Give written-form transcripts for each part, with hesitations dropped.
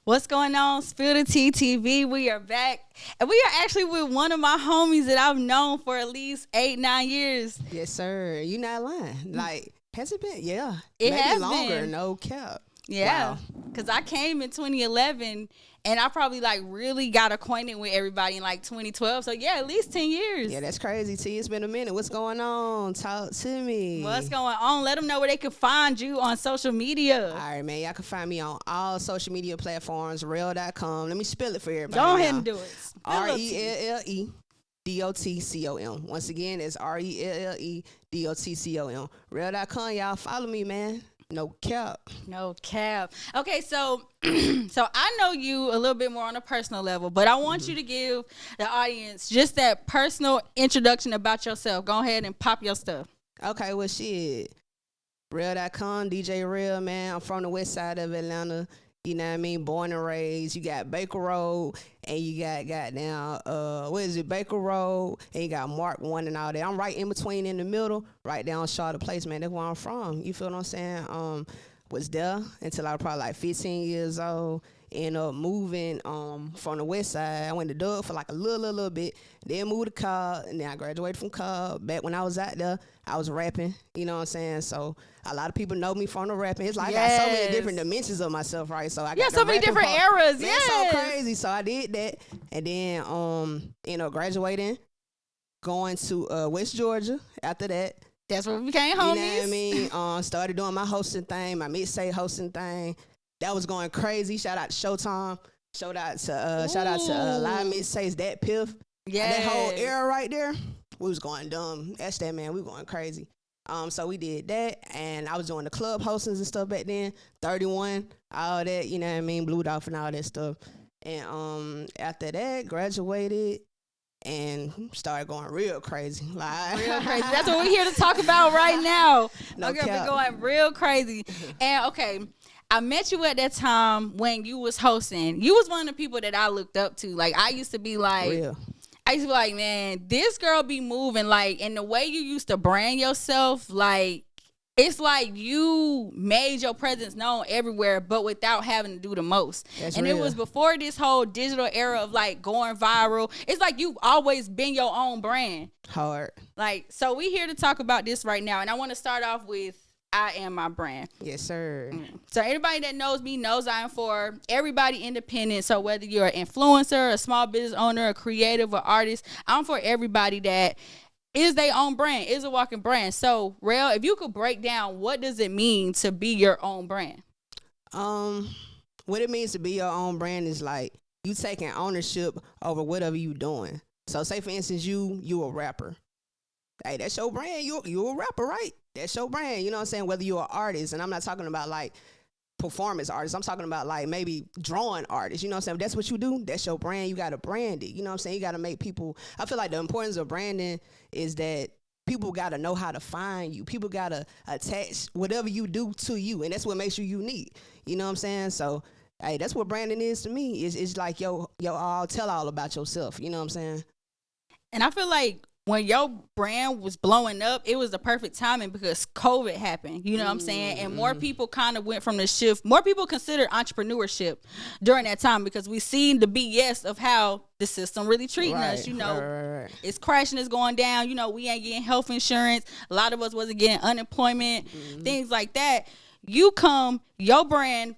What's going on? Spill the Tea TV. We are back. And we are actually with one of my homies that I've known for at least 8-9 years. Yes, sir. You not lying. Like, has it been? Yeah. It Maybe has longer, been. no cap. Yeah. Wow. Because I came in 2011 and I probably like really got acquainted with everybody in like 2012. So yeah, at least 10 years. Yeah, that's crazy, T. It's been a minute. What's going on? Talk to me. What's going on? Let them know where they can find you on social media. All right, man. Y'all can find me on all social media platforms, RelleDotCom. Let me spell it for everybody. Go ahead and do it. RelleDotCom. Once again, it's RelleDotCom. Rel.com, y'all follow me, man. No cap. No cap. Okay, so I know you a little bit more on a personal level, but I want you to give the audience just that personal introduction about yourself. Go ahead and pop your stuff. Okay, well, shit. Rel.com, DJ Rel, man. I'm from the west side of Atlanta. You know what I mean? Born and raised. You got Baker Road, and you got goddamn, Baker Road, and you got Mark 1 and all that. I'm right in between, in the middle, right down Charlotte Place, man. That's where I'm from. You feel what I'm saying? Was there until I was probably like 15 years old. Ended up moving from the west side. I went to Doug for like a little bit. Then moved to Cobb, and then I graduated from Cobb. Back when I was out there, I was rapping. You know what I'm saying? So a lot of people know me from the rapping. It's like I got so many different dimensions of myself, right? So I got so many different eras. Man, so crazy. So I did that, and then graduating, going to West Georgia. After that, that's where we became homies. You know what I mean? Started doing my hosting thing, my mixtape hosting thing. That was going crazy. Shout out to Showtime. Shout out to Live Mixtapes, that Piff. Yeah. That whole era right there, we was going dumb. That's that, man. We were going crazy. So we did that, and I was doing the club hostings and stuff back then. 31, all that, you know what I mean, Blue Dolphin, all that stuff. And after that, graduated and started going real crazy. Like real crazy. That's what we're here to talk about right now. No okay, cap. we're going real crazy. And okay, I met you at that time when you was hosting. You was one of the people that I looked up to. Like, I used to be like, man, this girl be moving. Like, and the way you used to brand yourself, like, it's like you made your presence known everywhere, but without having to do the most. That's and real. It was before this whole digital era of, like, going viral. It's like you've always been your own brand. Hard. Like, so we here to talk about this right now. And I want to start off with I am my brand. Yes, sir. So anybody that knows me knows I am for everybody independent. So whether you're an influencer, a small business owner, a creative, or artist, I'm for everybody that is their own brand, is a walking brand. So, Rel, if you could break down, what does it mean to be your own brand? What it means to be your own brand is like you taking ownership over whatever you doing. So say for instance, you a rapper. Hey, that's your brand. You a rapper, right? That's your brand. You know what I'm saying? Whether you're an artist, and I'm not talking about like performance artists. I'm talking about like maybe drawing artists. You know what I'm saying? If that's what you do, that's your brand. You got to brand it. You know what I'm saying? You got to make people. I feel like the importance of branding is that people got to know how to find you. People got to attach whatever you do to you, and that's what makes you unique. You know what I'm saying? So, hey, that's what branding is to me. It's like yo all tell all about yourself. You know what I'm saying? And I feel like when your brand was blowing up, it was the perfect timing because COVID happened. You know what I'm saying? And more people kind of went from the shift. More people considered entrepreneurship during that time because we seen the BS of how the system really treating us. You know, right. It's crashing, it's going down. You know, we ain't getting health insurance. A lot of us wasn't getting unemployment, things like that. You come, your brand.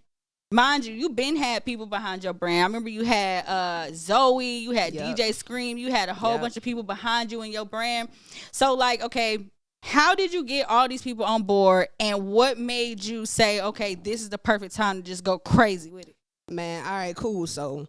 Mind you, been had people behind your brand. I remember you had Zoe, you had DJ Scream, you had a whole bunch of people behind you in your brand. So like, okay, how did you get all these people on board and what made you say, okay, this is the perfect time to just go crazy with it? Man, all right, cool. So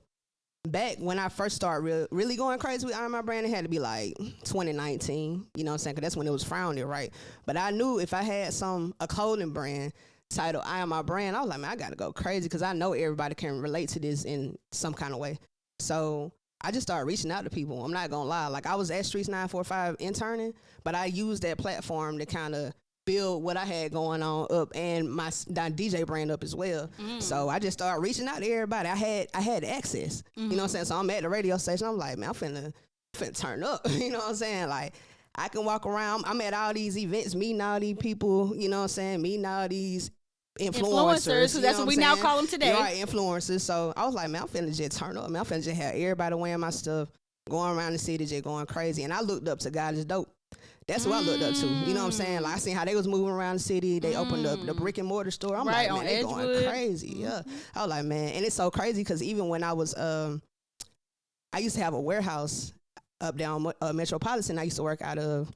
back when I first started really going crazy with my brand, it had to be like 2019, you know what I'm saying? Because that's when it was frowned at, right? But I knew if I had a clothing brand title I Am My Brand, I was like, man, I gotta go crazy because I know everybody can relate to this in some kind of way. So I just started reaching out to people. I'm not gonna lie, like I was at Streets 945 interning, but I used that platform to kind of build what I had going on up and my DJ brand up as well. So I just started reaching out to everybody. I had access. You know what I'm saying? So I'm at the radio station. I'm like, man, I'm finna turn up. You know what I'm saying? Like I can walk around. I'm at all these events, meeting all these people. You know what I'm saying? Meeting all these influencers. So that's what we now call them today. Right, influencers. So I was like, man, I'm finna just turn up. Man, I'm finna just have everybody wearing my stuff, going around the city, just going crazy. And I looked up to God is dope. That's what I looked up to. You know what I'm saying? Like, I seen how they was moving around the city. They opened up the brick and mortar store. I'm like, man, they going crazy. Yeah. I was like, man. And it's so crazy because even when I was, I used to have a warehouse up down Metropolitan I used to work out of.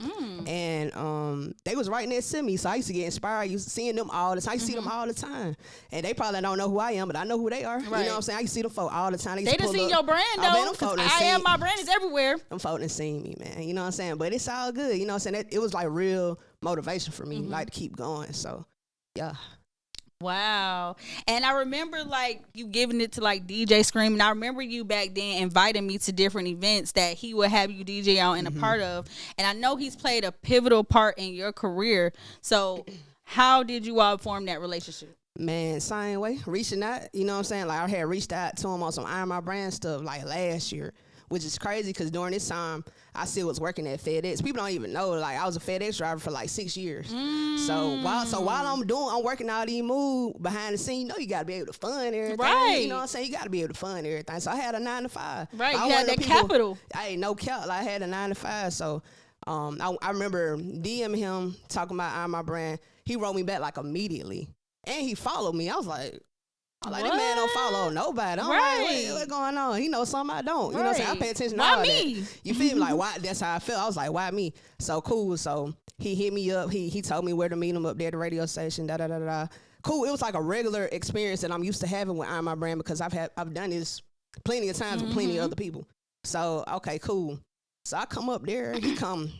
And they was right next to me. So I used to get inspired. I used to seeing them all the time. I used to see them all the time. And they probably don't know who I am, but I know who they are. Right. You know what I'm saying? I used to see them folk all the time. They done seen your brand, though. My brand is everywhere. Them folk done seen me, man. You know what I'm saying? But it's all good. You know what I'm saying? It was like real motivation for me, like, to keep going. So, yeah. Wow. And I remember, like, you giving it to, like, DJ Scream. And I remember you back then inviting me to different events that he would have you DJ on and a part of. And I know he's played a pivotal part in your career. So how did you all form that relationship? Man, same way. Reaching out, you know what I'm saying? Like, I had reached out to him on some Iron My Brand stuff, like, last year. Which is crazy because during this time, I still was working at FedEx. People don't even know, like, I was a FedEx driver for like 6 years. So while I'm working all these moves behind the scene, you know, you got to be able to fund everything. Right. You know what I'm saying? You got to be able to fund everything. So I had a 9 to 5. Right. You had that capital. I ain't no cap. Like, I had a 9 to 5. So I remember DMing him talking about Iron My Brand. He wrote me back like immediately. And he followed me. I was like, this man don't follow nobody. I'm like, what's going on? He knows something I don't. You know what I'm saying? I pay attention to all that. You feel me? Like, why? That's how I felt. I was like, why me? So cool. So he hit me up. He told me where to meet him up there at the radio station. Cool. It was like a regular experience that I'm used to having with Iron My Brand because I've done this plenty of times with plenty of other people. So okay, cool. So I come up there. He come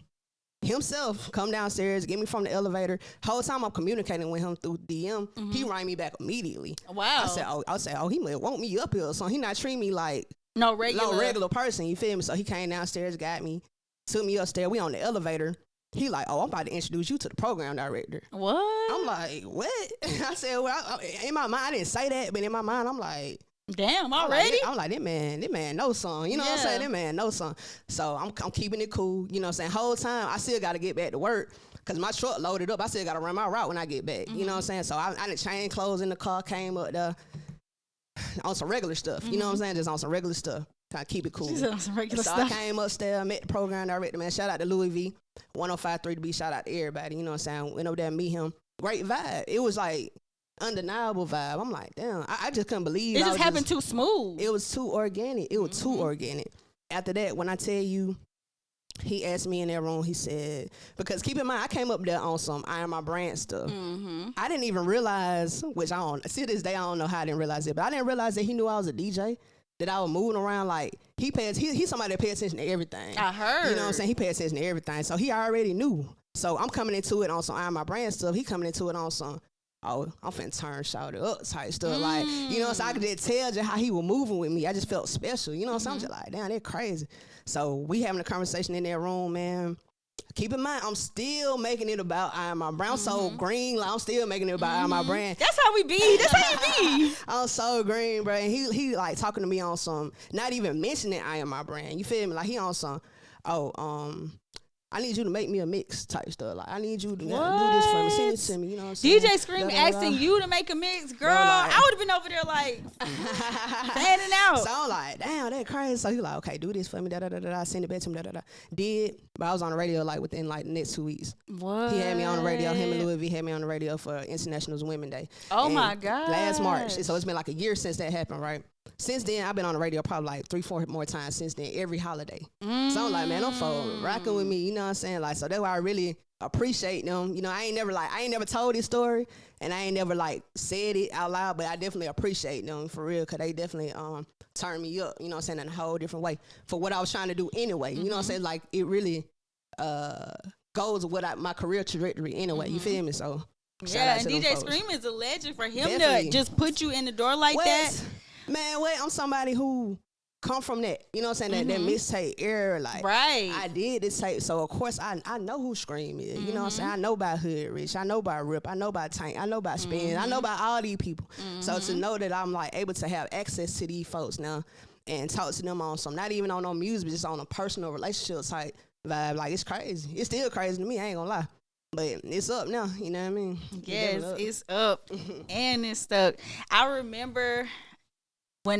downstairs, get me from the elevator. Whole time I'm communicating with him through DM. He rang me back immediately. Wow. I said, he might want me up here, so he not treating me like no regular person. You feel me? So he came downstairs, got me, took me upstairs. We on the elevator. He like, I'm about to introduce you to the program director. What? I'm like, what? I said, well, in my mind, I didn't say that, but in my mind, I'm like, damn, already? I'm like, this man knows something. You know what I'm saying? This man knows something. So I'm keeping it cool. You know what I'm saying? Whole time, I still got to get back to work because my truck loaded up. I still got to run my route when I get back. You know what I'm saying? So I done changed clothes in the car, came up there on some regular stuff. You know what I'm saying? Just on some regular stuff. Kind of keep it cool. On some regular so stuff. I came upstairs, met the program director, man. Shout out to Louis V. 105.3 to be. Shout out to everybody. You know what I'm saying? Went over there and meet him. Great vibe. It was like undeniable vibe. I'm like, damn, I just couldn't believe it. Just happened too smooth. It was too organic. It was too organic. After that, when I tell you, he asked me in that room, he said, because keep in mind, I came up there on some Iron My Brand stuff. I didn't even realize, which I don't, to this day, I don't know how I didn't realize it, but I didn't realize that he knew I was a DJ, that I was moving around like, he's somebody that pays attention to everything. I heard. You know what I'm saying? He pays attention to everything. So he already knew. So I'm coming into it on some Iron My Brand stuff. He coming into it on some, I'm finna turn shouted up type stuff. Like, you know, so I could just tell just how he was moving with me. I just felt special. You know, so I'm just like, damn, they're crazy. So we having a conversation in that room, man. Keep in mind, I'm still making it about Iron My Brand. I'm so green, like I'm still making it about Iron My Brand. That's how we be. That's how you be. I'm so green, bro. And he like talking to me on some, not even mentioning Iron My Brand. You feel me? Like he on some, I need you to make me a mix type stuff. Like, I need you to do this for me. Send it to me. You know what I'm saying? DJ Scream asking you to make a mix. Girl, like, I would have been over there like, fanning out. So I'm like, damn, that crazy. So he like, okay, do this for me. Send it back to him. Did. But I was on the radio like within like the next 2 weeks. What? He had me on the radio. Him and Louis V had me on the radio for International Women's Day. Oh, my God. Last March. So it's been like a year since that happened, right? Since then, I've been on the radio probably like 3-4 more times since then, every holiday. So I'm like, man, them folks rocking with me, you know what I'm saying? Like, so that's why I really appreciate them. You know, I ain't never told this story, and I ain't never like said it out loud, but I definitely appreciate them for real, because they definitely turned me up, you know what I'm saying, in a whole different way for what I was trying to do anyway. You know what I'm saying? Like, it really goes with my career trajectory anyway, you feel me? So, yeah, and DJ Scream is a legend. For him to just put you in the door like that. Man, I'm somebody who come from that, you know what I'm saying, that mixtape era, like, right. I did this tape, so of course I know who Scream is, you know what I'm saying, I know about Hood Rich, I know about Rip, I know about Tank, I know about Spin, I know about all these people, so to know that I'm like able to have access to these folks now, and talk to them on some, not even on no music, but just on a personal relationship type vibe, like, it's crazy, it's still crazy to me, I ain't gonna lie. But it's up now, you know what I mean? Yes, it's up and it's stuck. I remember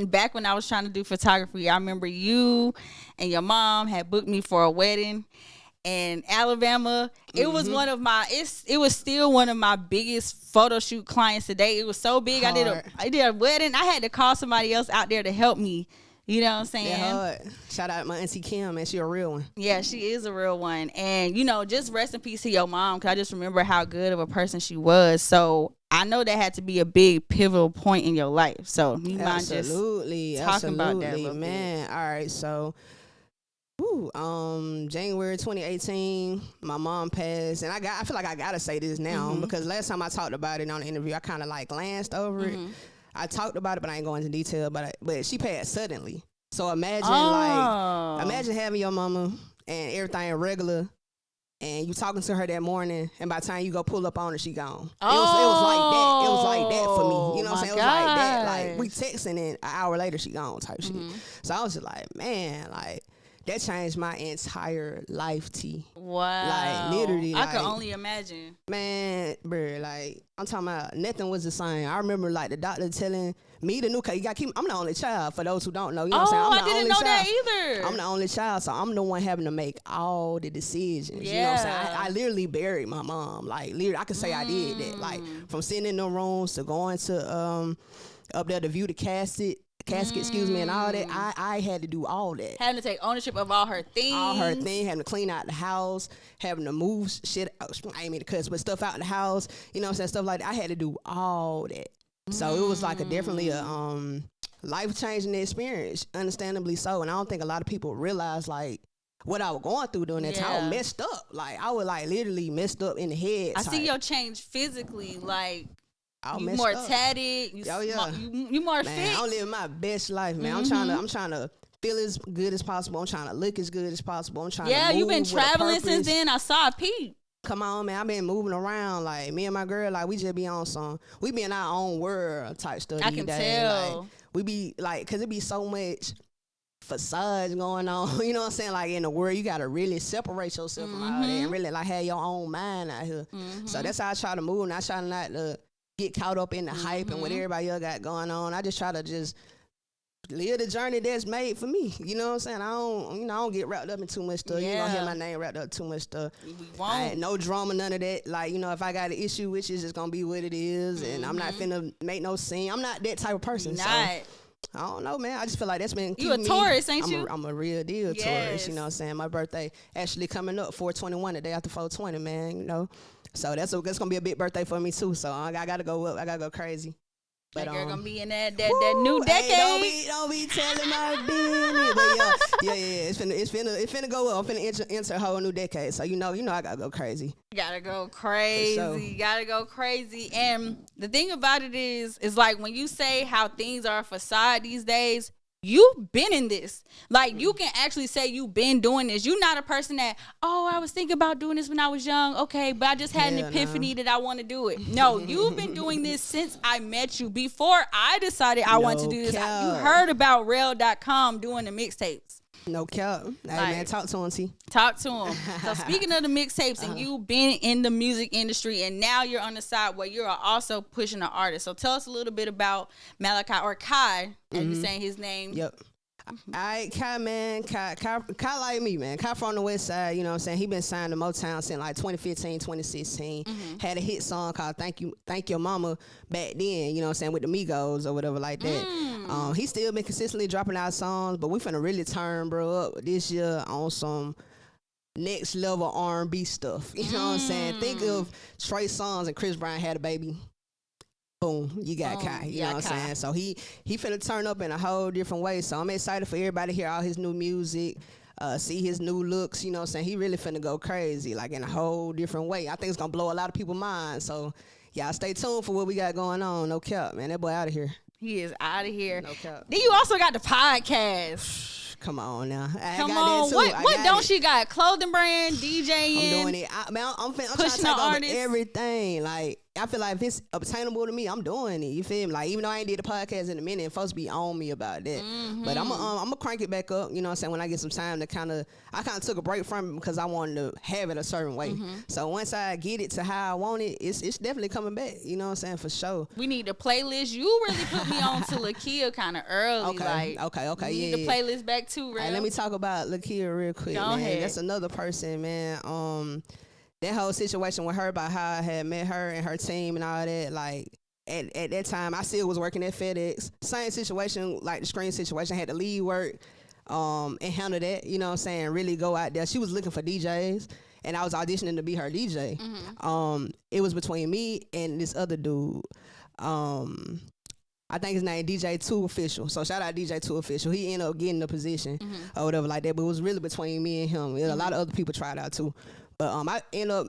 back when I was trying to do photography, I remember you and your mom had booked me for a wedding in Alabama. It was one of my it was still one of my biggest photo shoot clients today. It was so big. I did a wedding. I had to call somebody else out there to help me. You know what I'm saying? Hard. Shout out my auntie Kim, man. She a real one. Yeah, she is a real one. And, you know, just rest in peace to your mom, because I just remember how good of a person she was. So I know that had to be a big pivotal point in your life. So you mind just talking about that a little man. bit. All right, so January 2018, my mom passed, and I feel like I gotta say this now because last time I talked about it on the interview, I kind of like glanced over it. I talked about it, but I ain't going into detail. But she passed suddenly. So imagine having your mama and everything regular, and you talking to her that morning, and by the time you go pull up on her, she gone. It was like that. It was like that for me. You know what I'm saying? It was like that. Like we texting, and an hour later she gone type shit. So I was just like, man, like. That changed my entire life, T. Wow. Like, literally. I could only imagine. Man, bro, like, I'm talking about nothing was the same. I remember, like, the doctor telling me the new case. You got to keep, I'm the only child, for those who don't know. You know what I'm saying? I didn't know that either. I'm the only child, so I'm the one having to make all the decisions. Yeah. You know what I'm saying? I literally buried my mom. Like, literally, I could say I did that. Like, from sitting in the rooms to going to up there to view the casket, excuse me, and all that. I had to do all that. Having to take ownership of all her things. Having to clean out the house, having to move shit, I ain't mean to cuss, but stuff out the house, you know what I'm saying, stuff like that. I had to do all that. So it was like definitely a life-changing experience, understandably so. And I don't think a lot of people realize, like, what I was going through during that time. I was messed up. Like, I was, like, literally messed up in the head. I see your change physically, like, you messed more up. Tatted. You more fit. I'm living my best life, man. I'm trying to feel as good as possible. I'm trying to look as good as possible. I'm trying to move you've been traveling with a since then. I saw a peep. Come on, man. I've been moving around. Like, me and my girl, like, we just be on we be in our own world type stuff. I can tell. Like, we be, like, because it be so much facades going on. You know what I'm saying? Like, in the world, you got to really separate yourself from all that and really, like, have your own mind out here. So that's how I try to move, and I try not to get caught up in the hype and what everybody else got going on. I just try to just live the journey that's made for me. You know what I'm saying? I don't get wrapped up in too much stuff. You don't hear my name wrapped up in too much stuff. We won't. No drama, none of that. Like, you know, if I got an issue with you, it's just gonna be what it is, and I'm not finna make no scene. I'm not that type of person. You're so not. I don't know, man. I just feel like that's been you a Taurus, ain't you? I'm a real deal Taurus. You know what I'm saying? My birthday actually coming up 4/21, the day after 4/20, man. You know. So that's gonna be a big birthday for me too. So I gotta go up. I gotta go crazy. But that girl gonna be in that new decade. Hey, don't be telling my business. But yeah. It's finna go up. I'm finna enter a whole new decade. So you know I gotta go crazy. Gotta go crazy. Gotta go crazy. And the thing about it is like when you say how things are a facade these days, you've been in this. Like, you can actually say you've been doing this. You're not a person that, I was thinking about doing this when I was young. Okay, but I just had an epiphany that I want to do it. No, you've been doing this since I met you. Before I decided I want to do this, you heard about RelleDotCom doing the mixtapes. No cap. Hey, man, talk to him, T. Talk to him. So speaking of the mixtapes, and you've been in the music industry, and now you're on the side where you're also pushing an artist. So tell us a little bit about Malachi, or Kai, as you're saying his name. Yep. All right, Kai, man. Kai like me, man. Kai from the West Side, you know what I'm saying? He been signed to Motown since like 2015, 2016. Had a hit song called Thank Your Mama back then, you know what I'm saying, with the Migos or whatever like that. He still been consistently dropping out songs, but we finna really turn, bro, up this year on some next level R&B stuff. You know what I'm saying? Think of Trey Songz and Chris Brown had a baby. Boom, you got Kai. You know what I'm saying? So he finna turn up in a whole different way. So I'm excited for everybody to hear all his new music, see his new looks. You know what I'm saying? He really finna go crazy, like in a whole different way. I think it's gonna blow a lot of people's minds. So y'all stay tuned for what we got going on. No cap, man. That boy out of here. He is out of here. No cap. Then you also got the podcast. Come on now. Come on. What don't she got? Clothing brand, DJing. I'm doing it. I'm trying to take over everything. Like, I feel like if it's obtainable to me, I'm doing it. You feel me? Like, even though I ain't did the podcast in a minute, folks be on me about that. But I'm gonna crank it back up. You know what I'm saying? When I get some time to I kind of took a break from it because I wanted to have it a certain way. So once I get it to how I want it, it's definitely coming back. You know what I'm saying? For sure. We need a playlist. You really put me on to Lakia kind of early. Okay. We need the playlist back too, Rel. Right, let me talk about Lakia real quick, Go man. ahead. That's another person, man. That whole situation with her, about how I had met her and her team and all that, like, at that time, I still was working at FedEx. Same situation, like the screen situation. I had to leave work and handle that, you know what I'm saying, really go out there. She was looking for DJs, and I was auditioning to be her DJ. It was between me and this other dude. I think his name DJ 2 Official. So shout out DJ 2 Official. He ended up getting the position or whatever like that. But it was really between me and him. A lot of other people tried out too. But I end up,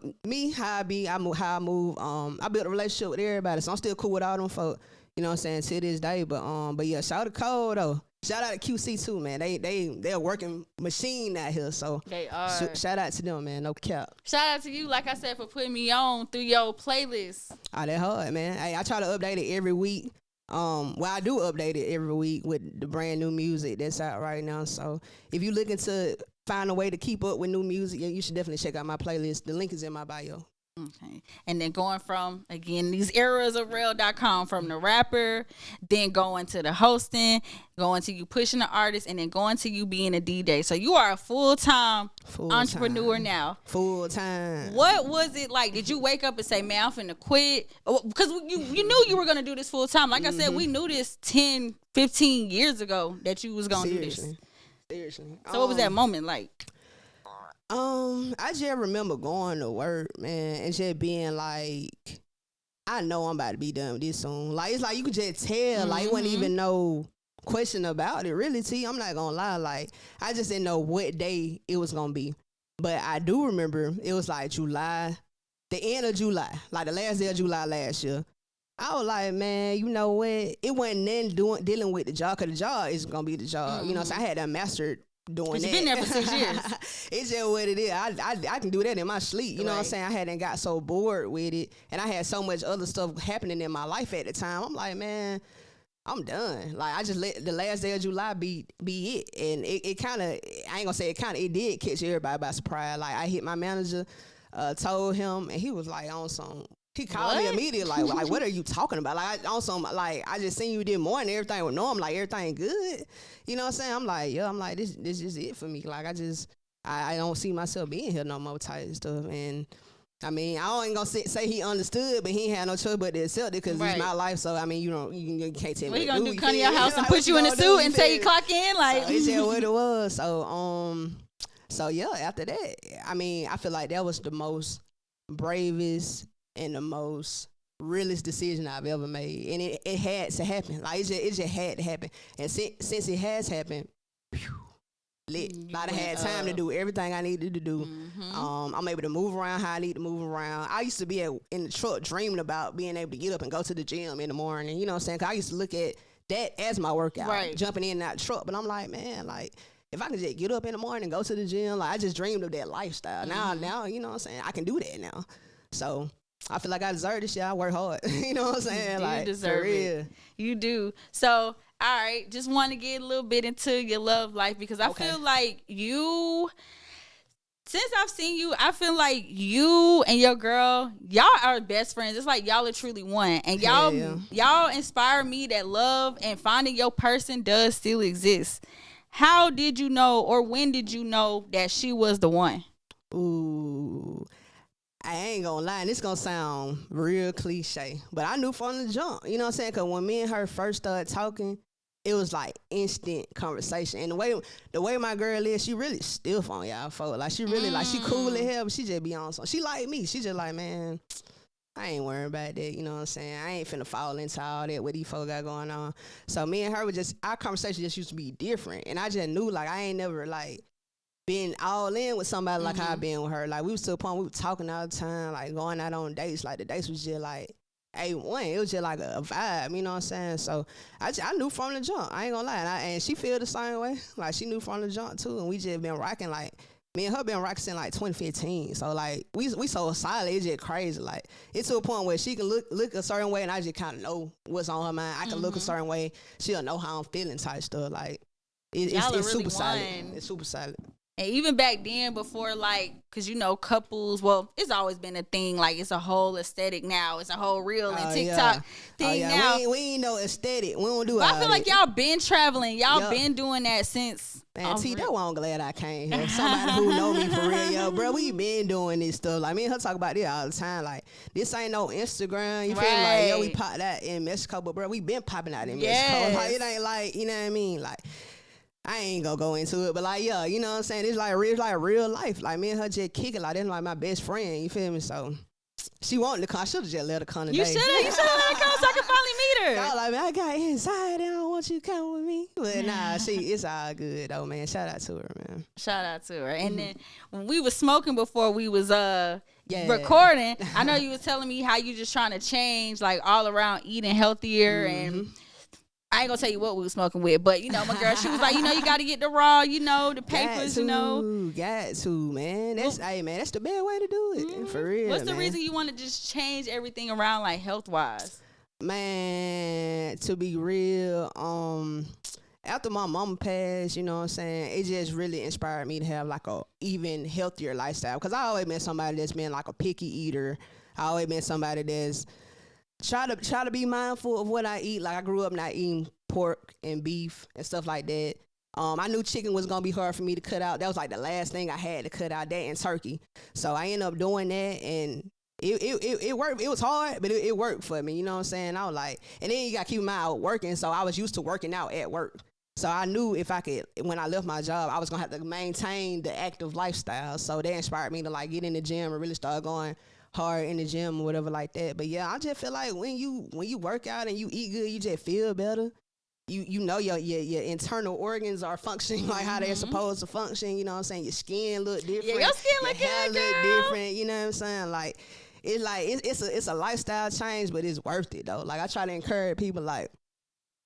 how I move. I built a relationship with everybody. So I'm still cool with all them folk. You know what I'm saying, to this day. But yeah, shout out to Cole though. Shout out to QC too, man. They're working machine out here. So they are. Shout out to them, man. No cap. Shout out to you, like I said, for putting me on through your playlist. Oh, that hard, man. Hey, I try to update it every week. I do update it every week with the brand new music that's out right now. So if you're looking to find a way to keep up with new music, yeah, you should definitely check out my playlist. The link is in my bio. Okay. And then going from, again, these eras of RelleDotCom, from the rapper, then going to the hosting, going to you pushing the artist, and then going to you being a DJ. So you are a full-time entrepreneur now. Full-time. What was it like? Did you wake up and say, man, I'm finna quit? Because you knew you were going to do this full-time. Like I said, we knew this 10, 15 years ago that you was going to do this. Seriously. So what was that moment like? I just remember going to work, man, and just being like, I know I'm about to be done with this soon. Like, it's like you could just tell, like, it wasn't even no question about it, really, T. I'm not gonna lie, like, I just didn't know what day it was gonna be. But I do remember it was like July, the end of July, like the last day of July last year. I was like, man, you know what? It wasn't then dealing with the job, because the job is gonna be the job. You know, so I had that mastered doing that. You've been there for 6 years. It's just what it is. I can do that in my sleep. You know what I'm saying? I hadn't got so bored with it, and I had so much other stuff happening in my life at the time. I'm like, man, I'm done. Like, I just let the last day of July be it. And it kind of, I ain't gonna say it did catch everybody by surprise. Like, I hit my manager, told him, and he was like on some. He called me immediately, like, what are you talking about? Like, I just seen you did more and everything was normal, like, everything good. You know what I'm saying? I'm like, this is it for me. Like, I don't see myself being here no more type stuff. And, I mean, I ain't gonna say he understood, but he ain't had no choice but to accept it, because it's my life. So, I mean, you can't tell me. What he gonna do? Come to your house and put you in a suit and tell you clock in? Like, so it's just what it was. So yeah, after that, I mean, I feel like that was the most bravest and the most realest decision I've ever made, and it had to happen. Like, it just had to happen. And since it has happened, lit. I had time to do everything I needed to do. I'm able to move around how I need to move around. I used to be in the truck dreaming about being able to get up and go to the gym in the morning. You know what I'm saying? 'Cause I used to look at that as my workout, jumping in and out the truck. But I'm like, man, like, if I can just get up in the morning and go to the gym, like, I just dreamed of that lifestyle. Now, you know what I'm saying? I can do that now. So I feel like I deserve this shit. I work hard. You know what I'm saying? You deserve it. You do. So, all right, just want to get a little bit into your love life, because I feel like since I've seen you, I feel like you and your girl, y'all are best friends. It's like y'all are truly one. And y'all inspire me that love and finding your person does still exist. How did you know, or when did you know that she was the one? Ooh, I ain't gonna lie, and it's gonna sound real cliche, but I knew from the jump, you know what I'm saying? Because when me and her first started talking, it was like instant conversation. And the way my girl is, she really stiff on y'all folks. Like, she really, like, she cool as hell, but she just be on something. She like me. She just like, man, I ain't worrying about that, you know what I'm saying? I ain't finna fall into all that, what these folks got going on. So me and her our conversation just used to be different. And I just knew, like, I ain't never, like, been all in with somebody like how I been with her. Like, we was to a point we were talking all the time, like, going out on dates. Like, the dates was just like A1. It was just like a vibe, you know what I'm saying? So I knew from the jump. I ain't gonna lie. And she feel the same way. Like, she knew from the jump too. And we just been rocking, like, me and her been rocking since like 2015. So like we so solid, it's just crazy. Like it's to a point where she can look a certain way and I just kind of know what's on her mind. I can look a certain way, she'll know how I'm feeling type stuff. Like it's really super solid. won. It's super solid. And even back then, before, like, because, you know, couples, well, it's always been a thing. Like, it's a whole aesthetic now. It's a whole reel and TikTok thing now. We ain't no aesthetic. We don't do it. But I feel like y'all been traveling. Y'all been doing that since. Man, T, that's why I'm glad I came here. Somebody who know me for real, yo, bro. We been doing this stuff. Like, me and her talk about this all the time. Like, this ain't no Instagram. You feel me? Like, yo, we popped that in Mexico, but, bro, we been popping out in Mexico. Like, it ain't like, you know what I mean? Like, I ain't gonna go into it, but like, yeah, you know what I'm saying? It's like real life. Like, me and her just kicking. Like, that's like my best friend. You feel me? So she wanted to come. I should have just let her come today. You should have let her come so I could finally meet her. Y'all like, man, I got inside. I don't want you to come with me. But nah, it's all good though, man. Shout out to her, man. Shout out to her. And then when we was smoking before we was recording, I know you was telling me how you just trying to change, like, all around eating healthier and. I ain't gonna tell you what we was smoking with, but you know, my girl, she was like, you know, you got to get the raw, you know, the papers, you know. Got to, man. That's that's the best way to do it, for real. What's the reason you want to just change everything around, like, health wise? Man, to be real, after my mama passed, you know what I'm saying, it just really inspired me to have like a even healthier lifestyle. Cause I always been somebody that's been like a picky eater. I always been somebody that's try to be mindful of what I eat. Like, I grew up not eating pork and beef and stuff like that. I knew chicken was gonna be hard for me to cut out. That was like the last thing I had to cut out, that and turkey. So I ended up doing that, and it worked. It was hard, but it worked for me. You know what I'm saying? I was like, and then you got to keep in mind I was working, so I was used to working out at work. So I knew if I could, when I left my job, I was gonna have to maintain the active lifestyle. So that inspired me to like get in the gym and really start going hard in the gym or whatever like that. But yeah, I just feel like when you work out and you eat good, you just feel better. You know your internal organs are functioning like how they're supposed to function. You know what I'm saying? Your skin look different. Yeah, your skin look good, girl. Look different. You know what I'm saying? Like it's a lifestyle change, but it's worth it though. Like, I try to encourage people, like,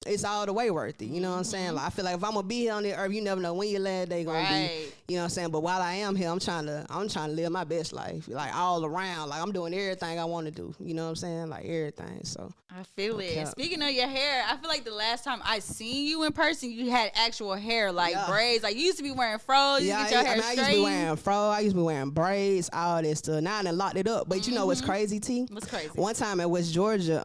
it's all the way worth it. You know what I'm saying? Like, I feel like if I'm gonna be here on the earth, you never know when your last day gonna be. You know what I'm saying? But while I am here, I'm trying to live my best life, like, all around. Like, I'm doing everything I want to do. You know what I'm saying? Like, everything. So I feel it. Speaking of your hair, I feel like the last time I seen you in person, you had actual hair, like braids. Like, you used to be wearing fros. You get your hair straight. I used to be wearing fro. I used to be wearing braids, all this stuff. Now I done locked it up. But you know what's crazy, T? What's crazy? One time at West Georgia,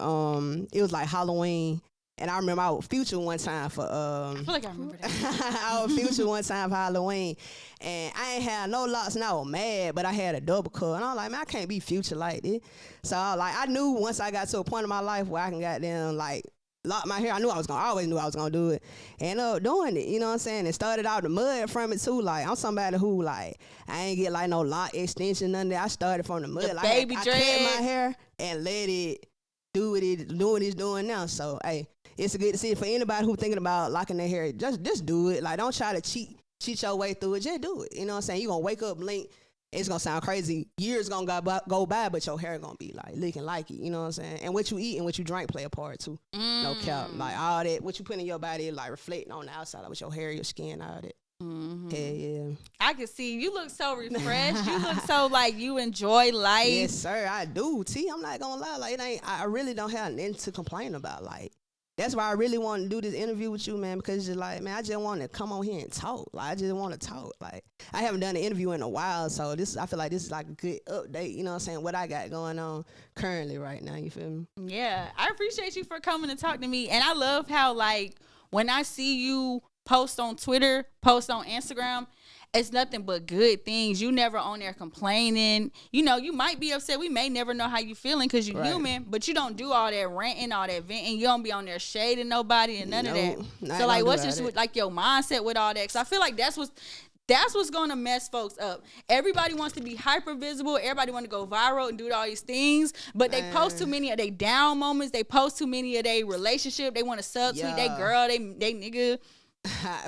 it was like Halloween. And I remember I was Future one time for I feel like I remember that. I was Future one time for Halloween, and I ain't had no locks, and I was mad, but I had a double cut, and I was like, man, I can't be Future like this. So I knew once I got to a point in my life where I can goddamn like lock my hair, I always knew I was gonna do it, and doing it. You know what I'm saying? And started out the mud from it too. Like, I'm somebody who, like, I ain't get like no lock extension, none of that. I started from the mud. The baby I dread. cut my hair and let it do what it's doing now. So hey, it's good to see it. For anybody who thinking about locking their hair, just do it. Like, don't try to cheat your way through it. Just do it. You know what I'm saying? You're going to wake up blink. It's going to sound crazy. Years going to go by, but your hair going to be like looking like it. You know what I'm saying? And what you eat and what you drink play a part too. No cap. Like, all that, what you put in your body, like, reflecting on the outside, like with your hair, your skin, all that. Yeah. I can see you look so refreshed. You look so like you enjoy life. Yes, sir. I do. T, I'm not gonna lie. Like, I really don't have nothing to complain about. Like, that's why I really want to do this interview with you, man, because it's just like, man, I just want to come on here and talk. Like, I just want to talk. Like, I haven't done an interview in a while, so I feel like this is like a good update, you know what I'm saying, what I got going on currently right now, you feel me? Yeah, I appreciate you for coming to talk to me, and I love how, like, when I see you post on Twitter, post on Instagram, it's nothing but good things. You never on there complaining. You know, you might be upset. We may never know how you feeling because you're human, but you don't do all that ranting, all that venting. You don't be on there shading nobody and none of that. So, like, what's just with, like, your mindset with all that? Because I feel like that's what's going to mess folks up. Everybody wants to be hyper visible. Everybody want to go viral and do all these things, but they post too many of their down moments. They post too many of their relationship. They want to subtweet their girl, they nigga.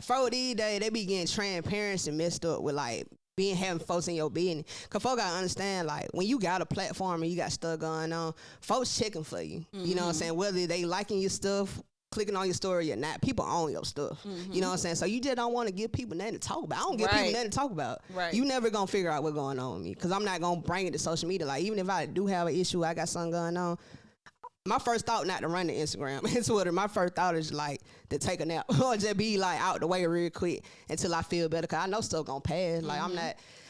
For these days, they be getting transparency messed up with, like, having folks in your business. Because folks gotta understand, like, when you got a platform and you got stuff going on, folks checking for you. You know what I'm saying? Whether they liking your stuff clicking on your story or not. People own your stuff. You know what I'm saying? So you just don't want to give people nothing to talk about. I don't give people nothing to talk about. You never gonna figure out what's going on with me because I'm not gonna bring it to social media. Like, even if I do have an issue, I got something going on, my first thought not to run the Instagram and Twitter. My first thought is like to take a nap or just be like out the way real quick until I feel better. Cause I know stuff gonna pass. Like,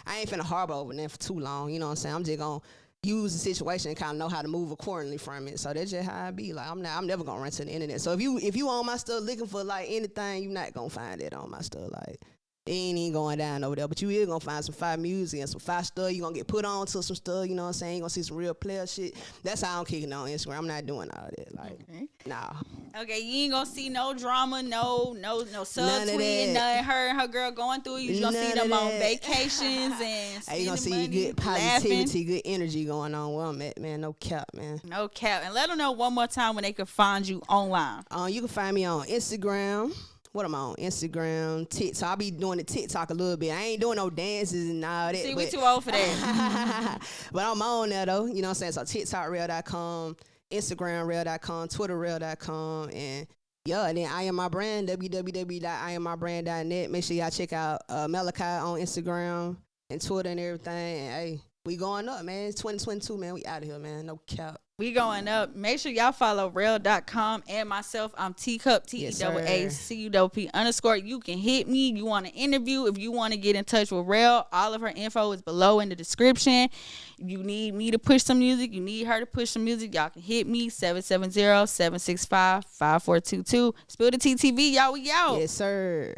I ain't finna harbor over them for too long. You know what I'm saying? I'm just gonna use the situation and kind of know how to move accordingly from it. So that's just how I be. Like, I'm never gonna run to the internet. So if you on my stuff looking for like anything, you not gonna find it on my stuff. Like, it ain't even going down over there. But you is gonna find some fire music and some fire stuff. You gonna get put on to some stuff, you know what I'm saying? You gonna see some real player shit. That's how I'm kicking on Instagram. I'm not doing all that. Like, nah. Okay, you ain't gonna see no drama, no subtweeting, nothing. Her and her girl going through it. You just gonna see them on vacations and hey, you gonna see money, good positivity, laughing. good energy going on where I'm at, man. No cap, man. No cap. And let them know one more time when they can find you online. You can find me on Instagram. What am I on? Instagram, TikTok. I'll be doing the TikTok a little bit. I ain't doing no dances and all that. See, we too old for that. But I'm on there, though. You know what I'm saying? So TikTok, RelleDotCom, Instagram, RelleDotCom, Twitter, RelleDotCom, and and then I Am My Brand, www.IamMyBrand.net. Make sure y'all check out Malachi on Instagram and Twitter and everything. And, hey, we going up, man. It's 2022, man. We out of here, man. No cap. We going up. Make sure y'all follow RelleDotCom and myself. I'm Teacup, TEAACUP_. You can hit me. You want to interview. If you want to get in touch with Rel, all of her info is below in the description. If you need me to push some music, you need her to push some music, y'all can hit me, 770-765-5422. Spill the TTV, y'all. We out. Yes, sir.